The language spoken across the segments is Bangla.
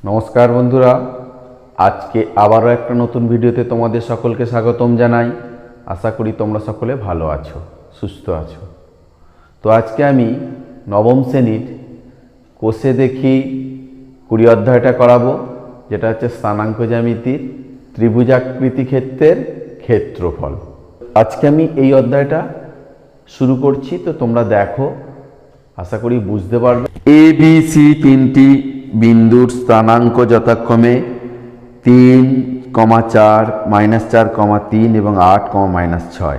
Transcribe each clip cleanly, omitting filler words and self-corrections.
নমস্কার বন্ধুরা, আজকে আবারও একটা নতুন ভিডিওতে তোমাদের সকলকে স্বাগতম জানাই। আশা করি তোমরা সকলে ভালো আছো, সুস্থ আছো। তো আজকে আমি নবম শ্রেণীর কোষে দেখি 20 অধ্যায়টা করাবো, যেটা হচ্ছে স্থানাঙ্ক জ্যামিতির ত্রিভুজাকৃতি ক্ষেত্রের ক্ষেত্রফল। আজকে আমি এই অধ্যায়টা শুরু করছি, তো তোমরা দেখো, আশা করি বুঝতে পারবে। এ বি সি তিনটি বিন্দুর স্থানাঙ্ক যথাক্রমে 3, 4, -4, 3 এবং 8, -6।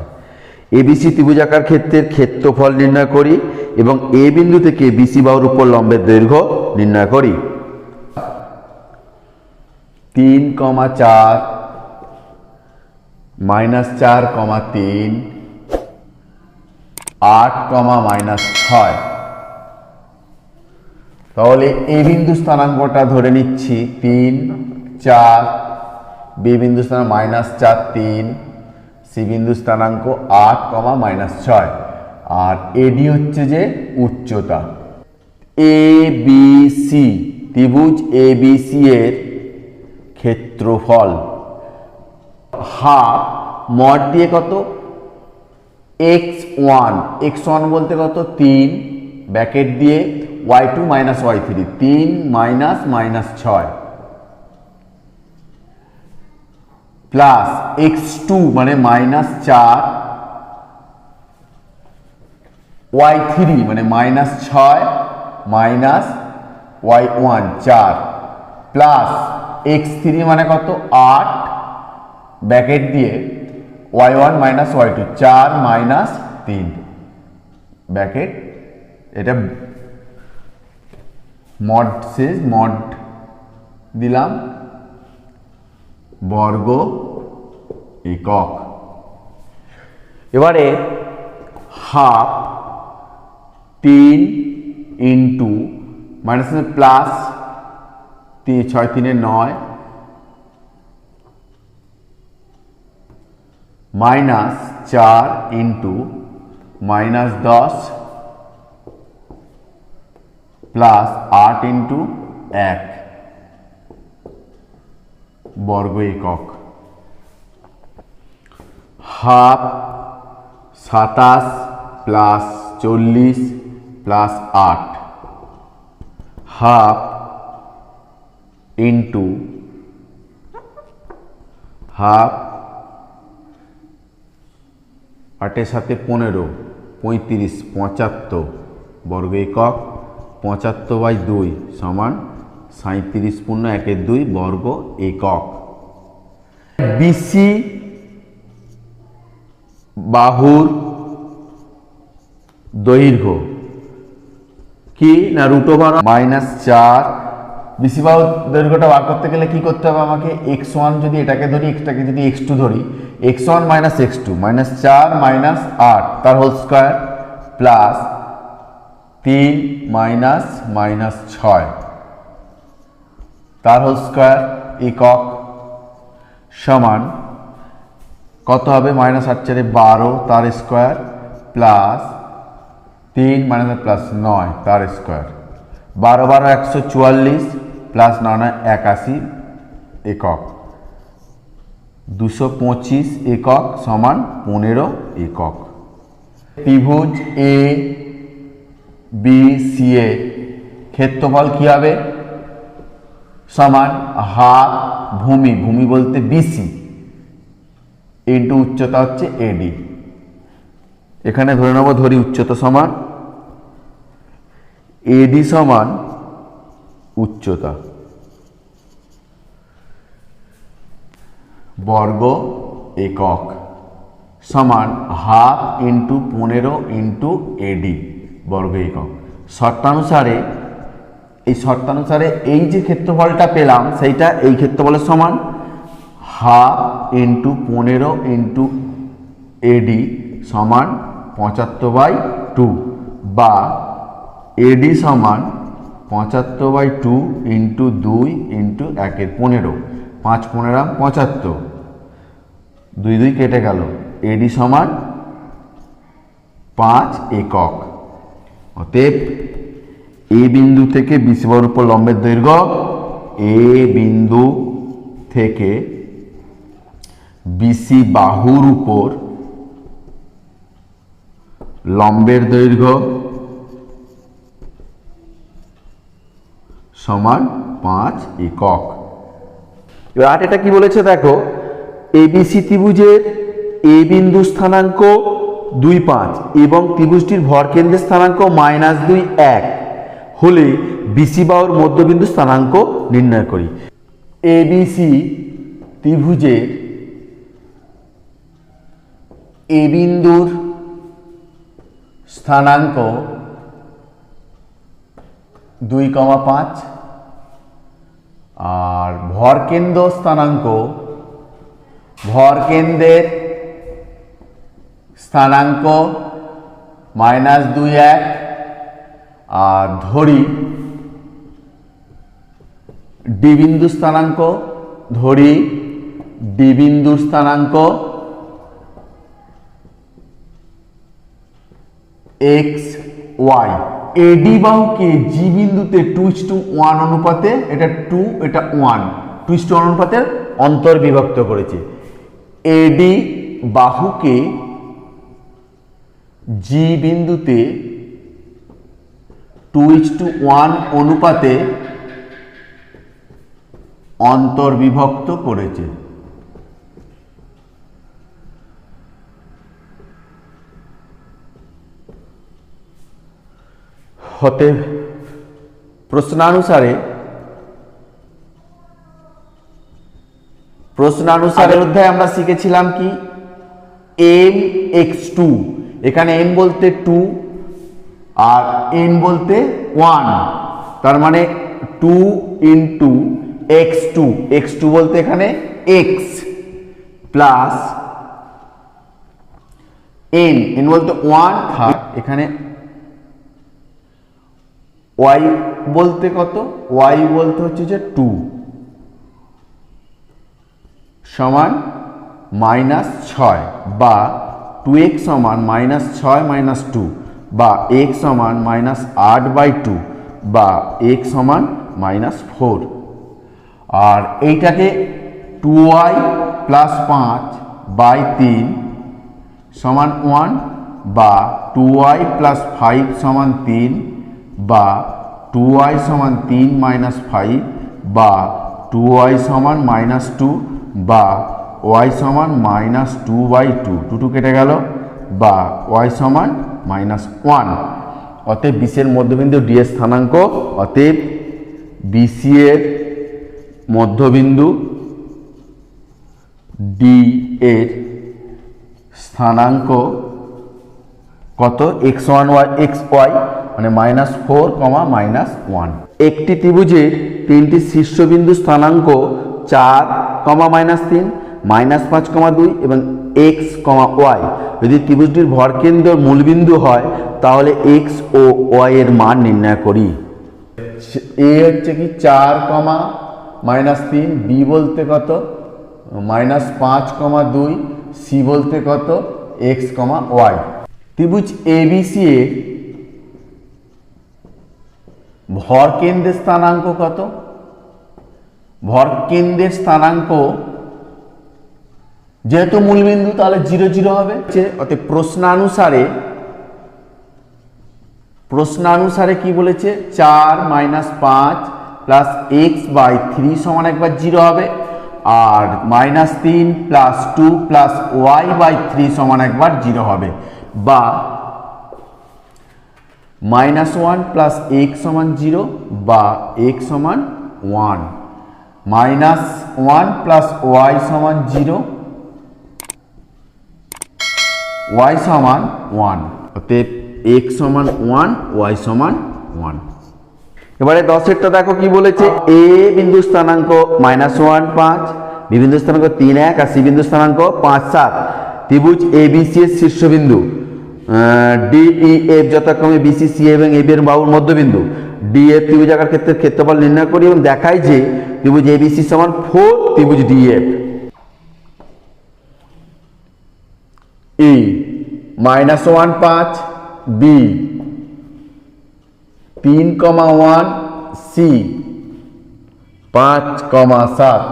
এবিসি ত্রিভুজাকার ক্ষেত্রের ক্ষেত্রফল নির্ণয় করি এবং এ বিন্দু থেকে বিসি বাহুর উপর লম্বের দৈর্ঘ্য নির্ণয় করি। 3, 4, -4, 3, 8, -6। তাহলে এ বিন্দু স্থানাঙ্কটা ধরে নিচ্ছি 3, 4, বি বিন্দু স্থানাঙ্ক -4, 3, সি বিন্দু স্থানাঙ্ক 8, -6 আর এডি হচ্ছে যে উচ্চতা। এ বি সি ত্রিভুজ এ বি সি এর ক্ষেত্রফল হাফ মড দিয়ে কত x1, x1 বলতে কত 3 ব্র্যাকেট দিয়ে y2 - y3, 3 -6 প্লাস x2 মানে -4, y3 মানে -6 মাইনাস y1 4 প্লাস x3 মানে কত 8 ব্র্যাকেট দিয়ে y1 - y2 4 - 3 ব্র্যাকেট। এটা মড শেষ, মড দিলাম বর্গ একক। এবারে half 3 into minus plus 6 3 9 -4 into -10 plus 8 into 1 বর্গ একক। Half 27 plus 40 plus 8 half into half 8 সাথে 15 35 75 বর্গ একক। 75/2 সমান 37 পূর্ণ 1/2 বর্গ একক। বিসি বাহুর দৈর্ঘ্য কি না √4 -4। বিসি বাহুর দৈর্ঘ্যটা বার করতে গেলে কি করতে হবে আমাকে, x1 যদি এটাকে ধরি, এটাকে যদি x2 ধরি, x1 - x2 -4 -8 তার হোল স্কয়ার প্লাস 3 -6 তার হোল স্কয়ার একক সমান কত হবে, -8 4 12 তার স্কয়ার প্লাস 3 প্লাস 9 তার স্কয়ার। 12 12 144 প্লাস 9 81 একক। 225 একক সমান 15 একক। ত্রিভুজ এ বি সি এর ক্ষেত্রফল কি হবে, সমান হাফ ভূমি, ভূমি বলতে বিসি ইন্টু উচ্চতা হচ্ছে এডি। এখানে ধরে নেব, ধরি উচ্চতা সমান এডি সমান উচ্চতা বর্গ একক সমান হাফ ইন্টু 15 ইন্টু এডি বর্গ একক। শর্তানুসারে এই যে ক্ষেত্রফলটা পেলাম সেইটা এই ক্ষেত্রফলের সমান হাফ ইন্টু 15 ইন্টু এডি সমান 75/2 বা এডি সমান 75/2 ইন্টু 2 ইন্টু 1 15 5 15 75 2 2 কেটে গেল, এডি সমান 5 একক। অতএব এ বিন্দু থেকে বিসি বাহুর উপর লম্বের দৈর্ঘ্য এ বিন্দু থেকে বিসি বাহুর উপর লম্বের দৈর্ঘ্য সমান 5 একক। এবার এটা কি বলেছে দেখো, এবিসি ত্রিভুজের এ বিন্দু স্থানাঙ্ক 2 5 এবং ত্রিভুজটির ভরকেন্দ্রের স্থানাঙ্ক -2 1 হলে বিসি বাহুর মধ্যবিন্দু স্থানাঙ্ক নির্ণয় করি। এবিসি ত্রিভুজের এ বিন্দুর স্থানাঙ্ক 2, 5 আর ভরকেন্দ্র স্থানাঙ্ক, ভরকেন্দ্রের স্থানাঙ্ক -2 1 আর ধরি ডি বিন্দু স্থানাঙ্ক, ধরি ডি বিন্দুর স্থানাঙ্ক এক্স ওয়াই। এডি বাহুকে জি বিন্দুতে 2:1 অনুপাতে, এটা 2 এটা 1, 2:1 অনুপাতে অন্তর্বিভক্ত করেছে। এডি বাহুকে জি বিন্দুতে 2:1 অনুপাতে অন্তর্বিভক্ত করেছে। হতে প্রশ্নানুসারে অধ্যায়ে আমরা শিখেছিলাম কি m x2, এখানে m বলতে 2 আর n বলতে 1, তার মানে 2 ইন্টু x2, x2 বলতে এখানে x প্লাস n বলতে 1 থাক, এখানে y বলতে কত, y বলতে হচ্ছে যে 2 সমান -6 বা 2x সমান -6 2 বা x সমান -8/2 বা x সমান -4। আর এইটাকে 2y + 5/3 সমান 1 বা 2y + 5 সমান 3 বা 2y সমান 3 - 5 বা 2y সমান -2 বা y সমান -2/2, 2 কেটে গেল, বা y সমান -1। অতএব বিসি এর মধ্যবিন্দু ডি এর স্থানাঙ্ক, অতএব বিসি এর মধ্যবিন্দু ডি এর স্থানাঙ্ক কত, x1 y xy মানে -4, -1। একটি ত্রিভুজের তিনটি শীর্ষবিন্দু স্থানাঙ্ক 4, -3, -5, 2 এবং x, y যদি ত্রিভুজটির ভরকেন্দ্র মূলবিন্দু হয় তাহলে x ও y এর মান নির্ণয় করি। এ হচ্ছে কি 4, -3, বি বলতে কত -5, 2, সি বলতে কত x, y। ত্রিভুজ এবিসি এর ভরকেন্দ্রের স্থানাঙ্ক কত, ভরকেন্দ্রের স্থানাঙ্ক যেহেতু মূলবিন্দু তাহলে 0 0 হবে। অতএব প্রশ্নানুসারে কি বলেছে, 4 - 5 প্লাস x/3 সমান একবার 0 হবে, আর -3 প্লাস 2 প্লাস y/3 সমান একবার 0 হবে, বা -1 প্লাস x সমান 0 বা x সমান 1, -1 প্লাস y সমান 0, y সমান 1। অতএব x সমান 1, y সমান 1। এবারে 10এরটা দেখো কি বলেছে, a বিন্দু স্থানাঙ্ক -1 5, বি বিন্দু স্থানাঙ্ক 3 1 আর সি বিন্দু স্থানাঙ্ক 5 7। ত্রিভুজ এবিসি এর শীর্ষবিন্দু ডি ই এফ যথাক্রমে বিসি সি এবং এ এর বাহুর মধ্যবিন্দু। ডি এফ ত্রিভুজাকার ক্ষেত্রের ক্ষেত্রফল নির্ণয় করি এবং দেখাই যে ত্রিভুজ এবিসি সমান 4 ত্রিভুজ ডিএফ। ই -1 5, বি 3, 1, সি 5,7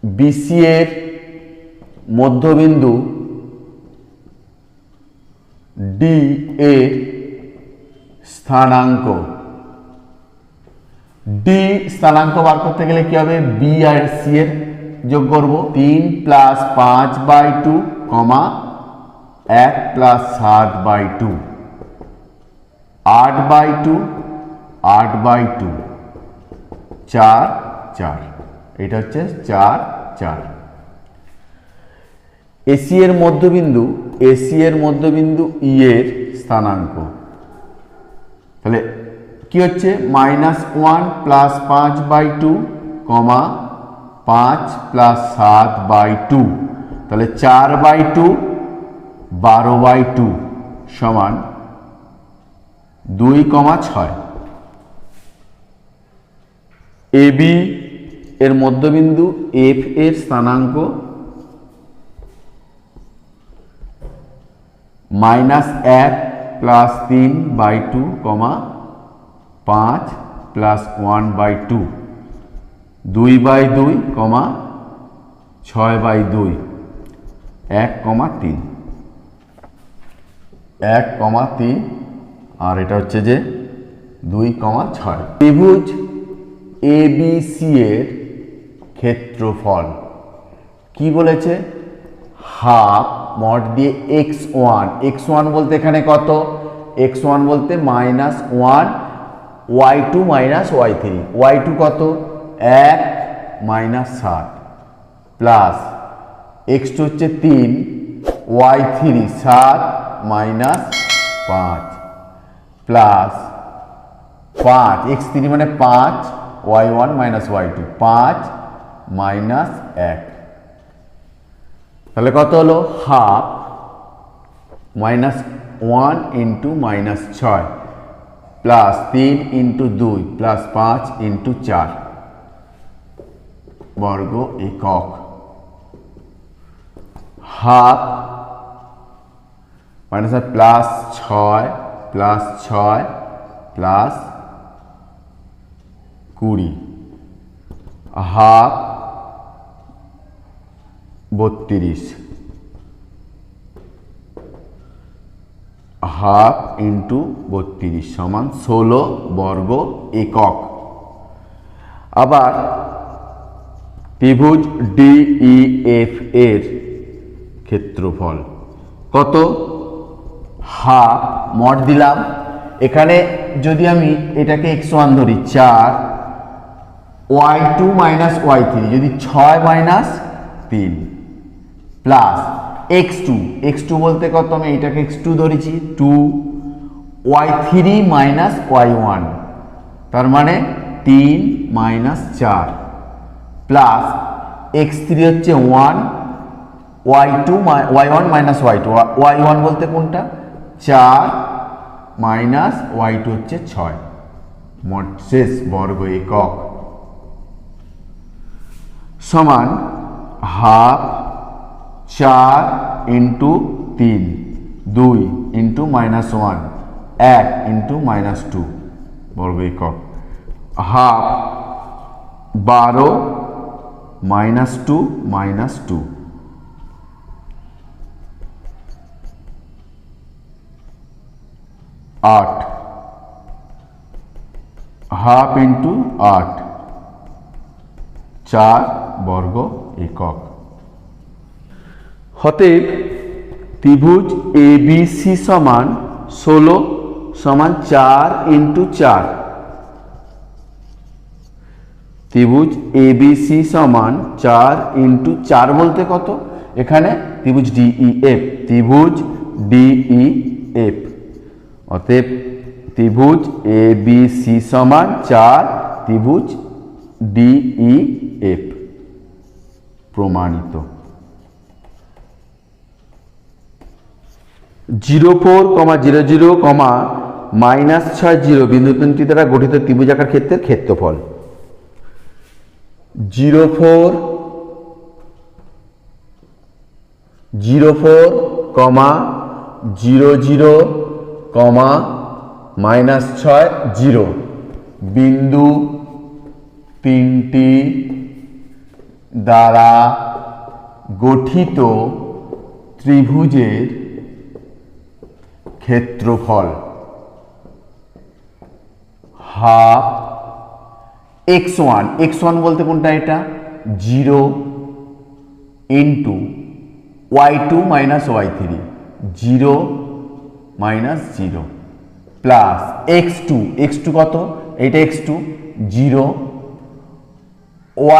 BC এর মধ্যবিন্দু D এর স্থানাঙ্ক। D স্থানাঙ্ক বার করতে গেলে কি হবে, B আর C এর যোগ করব। 3 + 5/2, 1 + 7/2, 8/2, 8/2, 4, 4, এটা হচ্ছে 4, 4। এসি এর মধ্যবিন্দু ই এর স্থানাঙ্ক, তাহলে কি হচ্ছে, -1 + 5/2, 5 + 7/2, তাহলে 4/2, 12/2 সমান 2,6। এবি এর মধ্যবিন্দু এফ এর স্থানাঙ্ক -1 + 3/2, 5 + 1/2, 2/2, 6/2, 1,3, 1,3, আর এটা হচ্ছে যে 2,6। ত্রিভুজ এবিসি এর ক্ষেত্রফল কি বলেছে, হাফ মড দিয়ে x1, x1 বলতে এখানে কত, x1 বলতে -1, y2 - y3, y2 কত, 1 - 7, প্লাস x2 হচ্ছে 3, y3 7 - 5, প্লাস 5, x3 মানে 5, y1 - y2, 5 - 1, তাহলে কত হলো, হাফ -1 × -6 প্লাস 3 × 2 প্লাস 5 × 4 বর্গ একক। Half plus 6 plus 6 plus 20, half 32, half × 32 সমান 16 বর্গ একক। আবার ত্রিভুজ ডিইএফ এর ক্ষেত্রফল কত, হাফ মড দিলাম, এখানে যদি আমি এটাকে x1 ধরি 4, y2 - y3 যদি 6 - 3, প্লাস x2 বলতে কত, আমি এটাকে x2 ধরেছি 2, y3 - y1 তার মানে 3 - 4, প্লাস x3 হচ্ছে 1, y1 - y2, y1 বলতে কোনটা, 4 - y2 হচ্ছে 6, মোট শেষ বর্গ একক সমান হাফ 4 × 3, 2 × -1, 1 × -2 বর্গ একক। হাফ 12 - 2 -2, 8, হাফ × 8, 4 বর্গ একক। অতএব ত্রিভুজ এবিসি সমান 16 সমান 4 × 4, ত্রিভুজ এবিসি সমান 4 × 4 বলতে কত, এখানে ত্রিভুজ ডিইএফ, অতএব ত্রিভুজ এবিসি সমান 4, ত্রিভুজ ডিইএফ প্রমাণিত। 04,00, -60 বিন্দুটি দ্বারা গঠিত ত্রিভুজাকার ক্ষেত্রের ক্ষেত্রফল। 04, -60 বিন্দু তিনটি দ্বারা গঠিত ত্রিভুজের ক্ষেত্রফল হাফ x1 x1 বলতে কোনটা এটা 0 into y2 minus y3 0 minus 0 plus x2 x2 কত এটা x2 0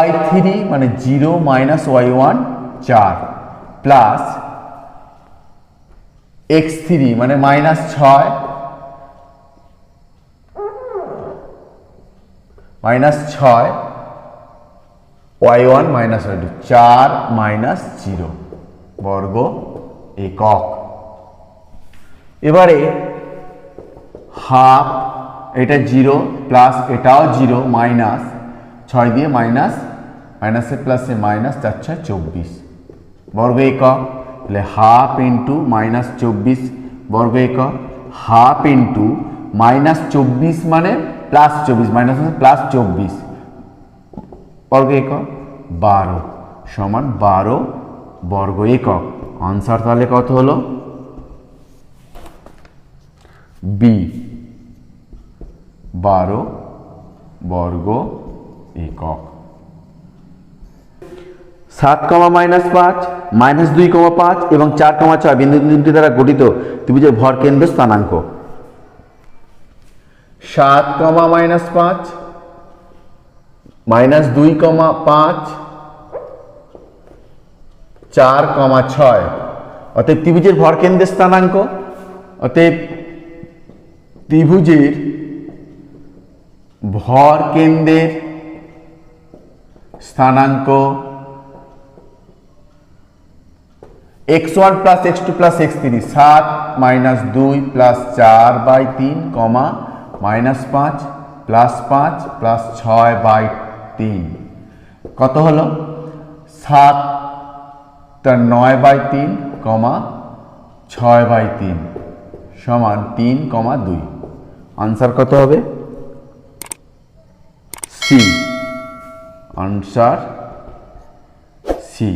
y3 মানে 0 মাইনাস y1 4 প্লাস x3 মানে minus 6 minus 6 y1 minus y2 4 minus 0 বর্গ একক। এবারে হাফ এটা 0 প্লাস এটাও 0 মাইনাস 6 দিয়ে মাইনাস মাইনাসে প্লাসে মাইনাস 4 6 24 বর্গ একক। তাহলে হাফ ইন্টু মাইনাস 24 বর্গ একক, হাফ ইন্টু মাইনাস 24 মানে প্লাস 24 মাইনাস প্লাস 24 বর্গ একক 12 সমান 12 বর্গ একক। আনসার তাহলে কত হলো বি 12 বর্গ একক। 7, -5 -2, 5 এবং 4, 6 বিন্দু তিনটি দ্বারা গঠিত ত্রিভুজের ভরকেন্দ্র স্থানাঙ্ক 7, -5 -2, 5 4, 6 অতএব ত্রিভুজের ভরকেন্দ্রের স্থানাঙ্ক অতএব ত্রিভুজের ভরকেন্দ্রের স্থানাঙ্ক x1 plus x2 plus x3 7 -2 plus 4/3 -5 plus 5 plus 6/3 কত হলো 7 9/3 6/3 সমান 3, 2 আনসার কত হবে সি। Answer C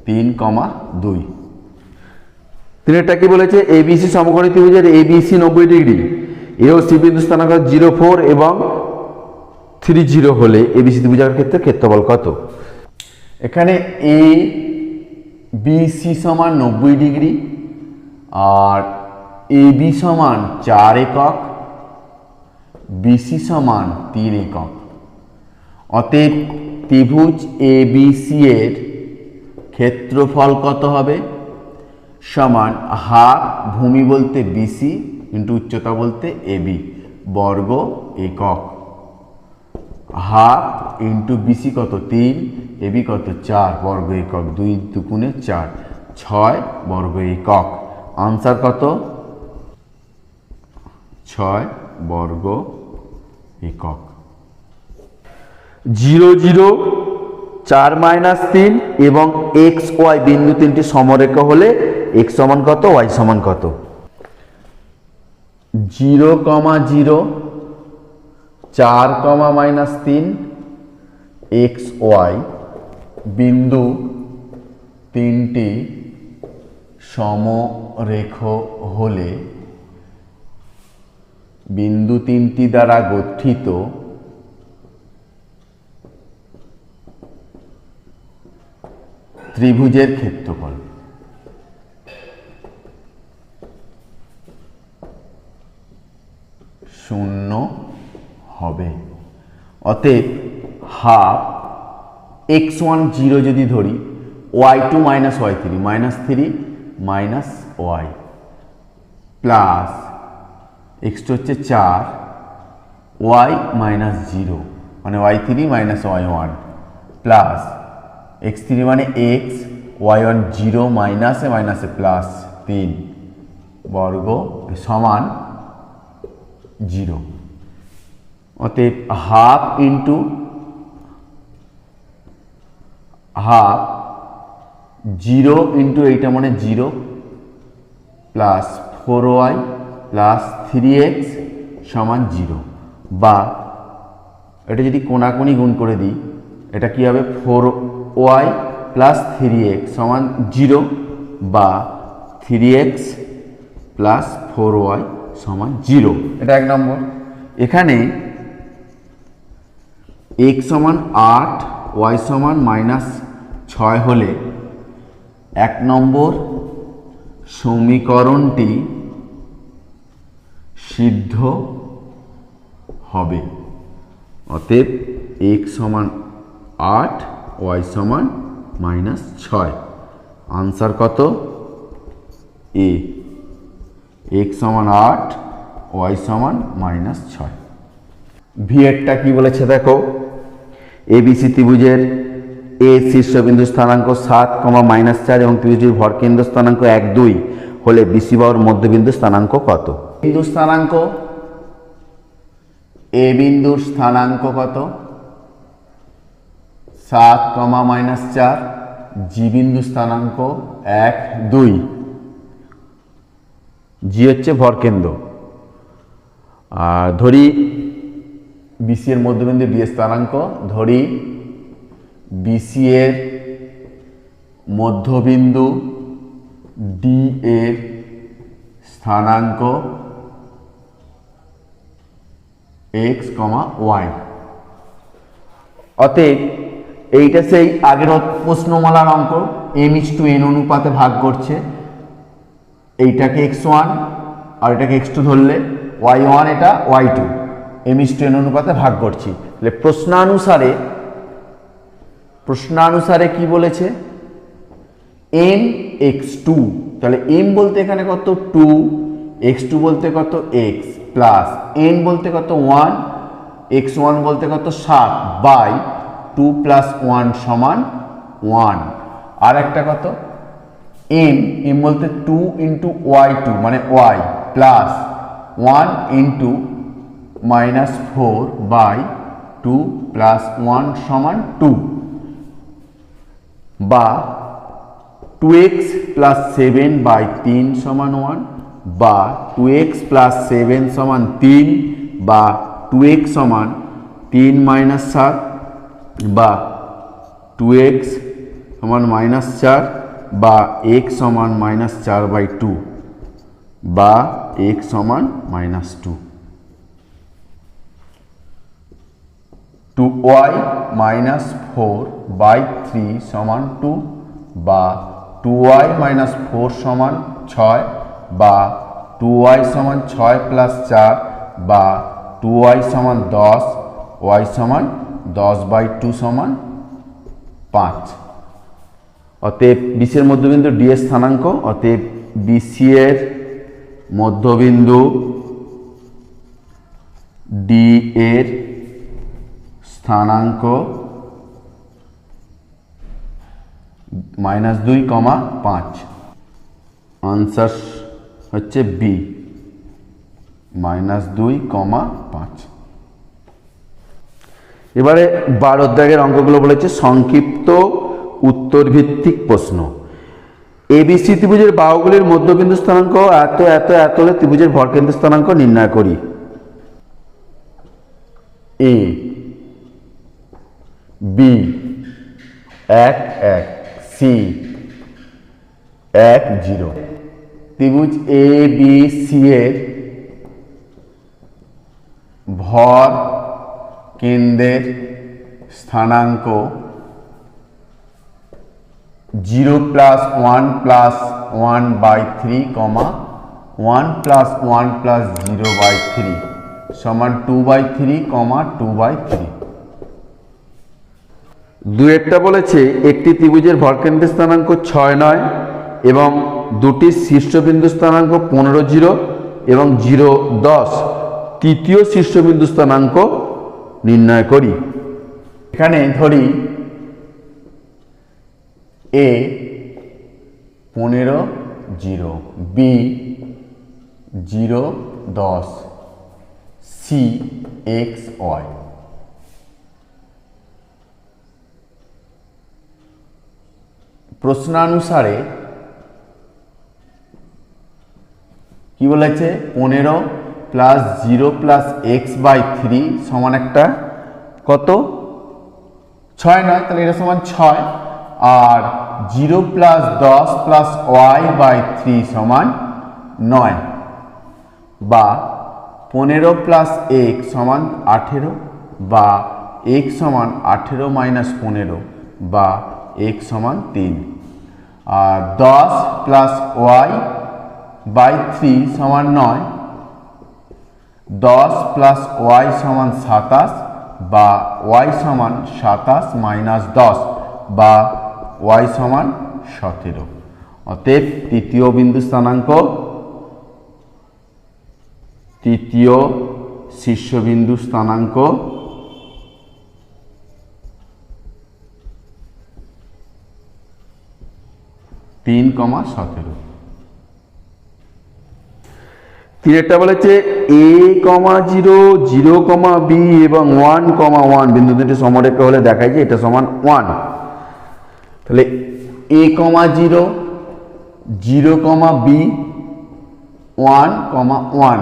3, 2। তিনটা কি বলেছে এবিসি সমকোণী ত্রিভুজের এবিসি 90 ডিগ্রি এ ও সি বিন্দু স্থানাঙ্ক 04 এবং 30 হলে এবিসি ত্রিভুজের ক্ষেত্রে ক্ষেত্রফল কত? এখানে এ বিসি সমান 90 ডিগ্রি আর এবি সমান 4 একক, বিসি সমান 3 একক। অতএব ত্রিভুজ এবিসি এর ক্ষেত্রফল কত হবে সমান হাফ ভূমি বলতে বিসি ইন্টু উচ্চতা বলতে এবি বর্গ একক। হাফ ইন্টু বিসি কত 3, এবি কত 4 বর্গ একক, 2 দুগুণে 4 6 বর্গ একক। আনসার কত 6 বর্গ একক। 0, 0, 4 - 3 এবং এক্স ওয়াই বিন্দু তিনটি সমরেখা হলে এক্স সমান কত ওয়াই সমান কত? 0, 0, 4, -3 এক্স ওয়াই বিন্দু তিনটি সমরেখ হলে বিন্দু তিনটি দ্বারা গঠিত ত্রিভুজের ক্ষেত্রফল শূন্য হবে। অতএব হাফ x1 0 যদি ধরি y2 minus y3 -3 minus y plus x2 হচ্ছে 4 y মাইনাস 0 মানে y3 minus y1 plus x3 মানে x y1 0 মাইনাসে মাইনাসে প্লাস 3 বর্গ সমান 0। অতএব হাফ ইন্টু হাফ 0 ইন্টু এইটা মানে 0 প্লাস 4y প্লাস 3x সমান 0 বা এটা যদি কোনাকুনি গুণ করে দিই, এটা কি হবে 4y প্লাস 3x সমান 0 বা 3x প্লাস 4y সমান 0। এটা 1 নম্বর। এখানে x সমান 8 y সমান -6 হলে 1 নম্বর সমীকরণটি সিদ্ধ হবে। অতএব x সমান 8 y সমান -6। আনসার কত? এ। x সমান 8 y সমান -6। ভি এরটা কি বলেছে দেখো, এবিসি ত্রিভুজের এ শীর্ষবিন্দু স্থানাঙ্ক 7, -4 এবং ত্রিভুজটির ভরকেন্দ্র স্থানাঙ্ক 1, 2 হলে বিসি বাহুর মধ্যবিন্দু স্থানাঙ্ক কত? বিন্দু স্থানাঙ্ক এ বিন্দুর স্থানাঙ্ক কত? 7, -4। জি বিন্দু স্থানাঙ্ক 1, 2। জি হচ্ছে ভরকেন্দ্র। আর ধরি বিসি এর মধ্যবিন্দু ডি এর স্থানাঙ্ক, ধরি বিসি এর মধ্যবিন্দু ডি এর স্থানাঙ্ক x, y। অতএব এইটা সেই আগের প্রশ্নমালার অঙ্ক, m:n অনুপাতে ভাগ করছে। এইটাকে x1 আর এটাকে x2 ধরলে y1 এটা y2, m:n অনুপাতে ভাগ করছি। তাহলে প্রশ্নানুসারে কি বলেছে? m x2। তাহলে m বলতে এখানে কত? 2, x2 বলতে কত? x, প্লাস n বলতে কত? 1, x1 বলতে কত? 7 বাই 2 প্লাস 1 সমান 1। আর একটা কত? m বলতে 2 ইন্টু y2 মানে y, plus 1 into -4 by 2 plus 1 সমান 2, বা 2x প্লাস 7 বাই 3 সমান 1, বা 2x প্লাস 7 সমান 3, বা 2x সমান 3 - 7, বা 2x সমান -4, বা x সমান -4/2, বা x সমান -2। 2y -4/3 সমান 2, বা 2y -4 সমান 6, বা 2y সমান 6 প্লাস 4, বা 2y সমান 10, y সমান 10/2 সমান 5। অতএব বিসি এর মধ্যবিন্দু ডি এর স্থানাঙ্ক, অতএব বিসি এর মধ্যবিন্দু ডি এর স্থানাঙ্ক -2, 5। আনসার হচ্ছে বি, -2, 5। এবারে 12 অধ্যায়ের অঙ্কগুলো বলেছে সংক্ষিপ্ত উত্তর ভিত্তিক প্রশ্ন। এবিসি ত্রিভুজের বাহুগুলির মধ্যবিন্দু স্থানাঙ্ক এত এত এত হলে ত্রিভুজের ভরকেন্দ্র স্থানাঙ্ক নির্ণয় করি। এ, বি 1, 1, সি 1, 0। ত্রিভুজ এ বি সি এর ভর কেন্দ্রের স্থানাঙ্ক 0 প্লাস 1 প্লাস 1/3, 1 প্লাস 1 প্লাস 0/3 সমান 2/3, 2/3। দুয়েরটা বলেছে একটি ত্রিভুজের ভরকেন্দ্রের স্থানাঙ্ক 6, 9 এবং দুটি শীর্ষবিন্দু স্থানাঙ্ক 15, 0 এবং 0, 10। তৃতীয় শীর্ষবিন্দু স্থানাঙ্ক নির্ণয় করি। এখানে ধরি এ 15, 0, বি 0, 10, সি x, y। প্রশ্নানুসারে কি বলেছে? 15 প্লাস 0 প্লাস x/3 সমান একটা কত 6 নয়, তাহলে এটা সমান 6, আর 0 প্লাস 10 প্লাস y/3 সমান 9, বা 15 প্লাস x সমান 18, বা x সমান 18 মাইনাস 15, বা x সমান 3, আর 10 প্লাস y/3 সমান 9, 10 প্লাস y সমান 27, বা y সমান 27 মাইনাস 10, বা y সমান 17। অতএব তৃতীয় বিন্দু স্থানাঙ্ক, তৃতীয় শীর্ষবিন্দু স্থানাঙ্ক 3,17। তিনেরটা বলেছে a,0, 0,b এবং 1,1 বিন্দু দুটি সমরেখা হলে দেখায় যে এটা সমান 1। তাহলে a,0, 0,b, 1,1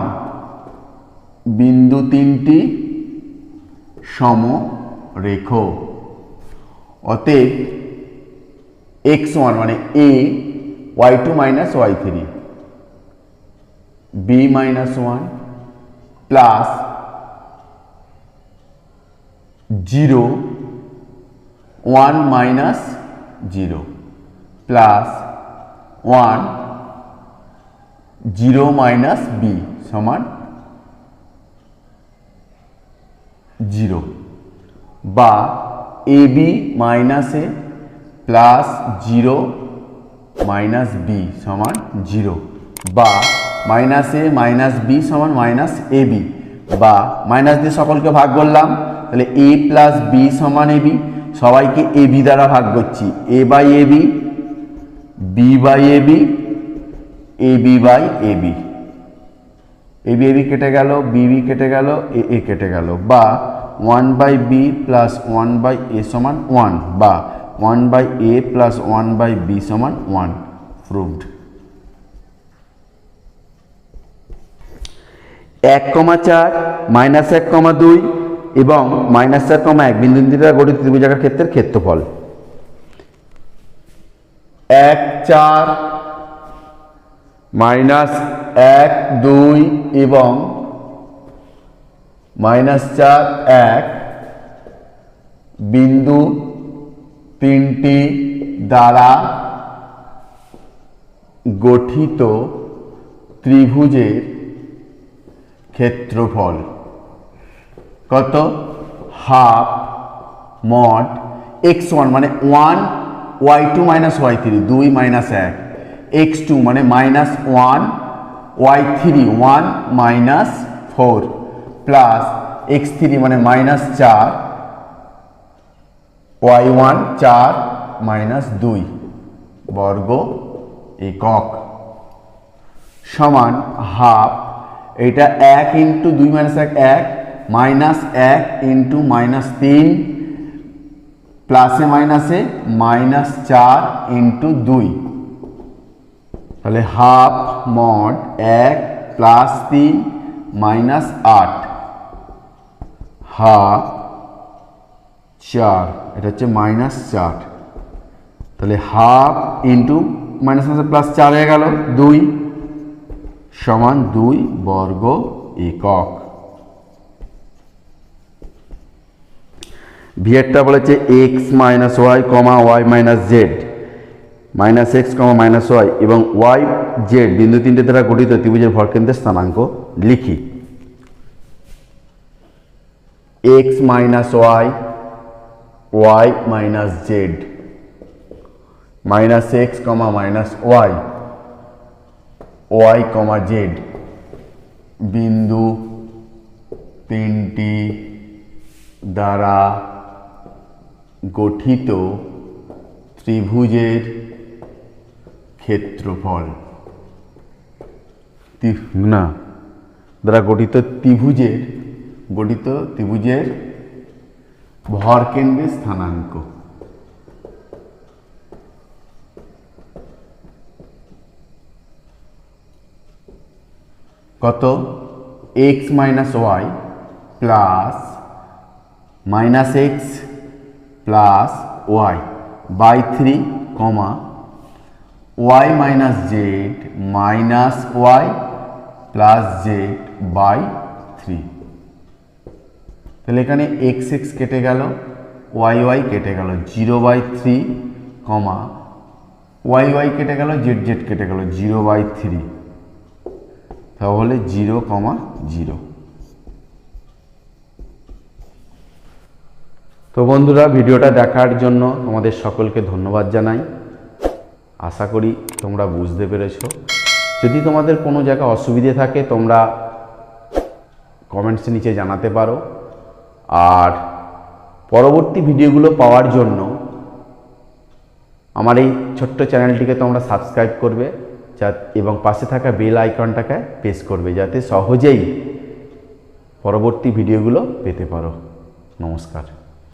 বিন্দু তিনটি সমরেখ। অতএব x1 মানে a, y2 minus y3, b minus 1 plus 0, 1 minus 0 plus 1, 0 minus b সমান 0, বা ab minus a plus 0 minus b সমান 0, বা মাইনাস a মাইনাস b সমান মাইনাস ab, বা মাইনাস দিয়ে সকলকে ভাগ করলাম, তাহলে a প্লাস b সমান ab, সবাইকে ab দ্বারা ভাগ করছি, a by ab, b by ab, ab by ab, ab ab কেটে গেল, bb কেটে গেল, a কেটে গেল, বা 1 by b plus 1 by a সমান 1, বা 1 by a plus 1 by b সমান 1। প্রুভড। 1,4 মাইনাস 1,2 এবং মাইনাস 4,1 বিন্দু দ্বারা গঠিত ত্রিভুজাকার ক্ষেত্রের ক্ষেত্রফল। 1,4 মাইনাস 1,2 এবং মাইনাস 4,1 বিন্দু তিনটি দ্বারা গঠিত ত্রিভুজের ক্ষেত্রফল কত? হাফ মড x1 মানে 1, y2 minus y3 2 minus 1, x2 মানে minus 1, y3 1 minus 4 plus x3 মানে মাইনাস 4, y1 4 মাইনাস 2 বর্গ একক সমান হাফ, এটা 1 into 2 minus 1 1 minus 1 into minus 3 প্লাসে মাইনাসে মাইনাস 4 ইন্টু 2, তাহলে half mod 1 plus 3 minus 8 half 4, এটা হচ্ছে মাইনাস 4, তাহলে হাফ ইন্টু মাইনাস প্লাস 4 হয়ে গেল 2 সমান 2 বর্গ একক। ভিএরটা বলেছে x minus y comma y minus z minus x comma minus y এবং ওয়াই জেড বিন্দু তিনটে দ্বারা গঠিত ত্রিভুজের ভরকেন্দ্রের স্থানাঙ্ক লিখি। x minus y, y minus z minus x comma minus y, y comma z বিন্দু তিনটি দ্বারা গঠিত ত্রিভুজের ক্ষেত্রফল না দ্বারা গঠিত ত্রিভুজের ভরকেন্দ্রের স্থানাঙ্ক কত? x minus y plus minus x plus y by 3 comma y minus z minus y plus z by 3। তাহলে এখানে এক্স এক্স কেটে গেল, ওয়াই ওয়াই কেটে গেল, 0/3 কমা ওয়াই ওয়াই কেটে গেল, জেড জেড কেটে গেল, 0/3, তাহলে 0,0। তো বন্ধুরা, ভিডিওটা দেখার জন্য তোমাদের সকলকে ধন্যবাদ জানাই। আশা করি তোমরা বুঝতে পেরেছো। যদি তোমাদের কোনো জায়গায় অসুবিধে থাকে তোমরা কমেন্টসের নিচে জানাতে পারো। আর পরবর্তী ভিডিওগুলো পাওয়ার জন্য আমার এই ছোট্ট চ্যানেলটিকে তোমরা সাবস্ক্রাইব করবে এবং পাশে থাকা বেল আইকনটাকে প্রেস করবে, যাতে সহজেই পরবর্তী ভিডিওগুলো পেতে পারো। নমস্কার।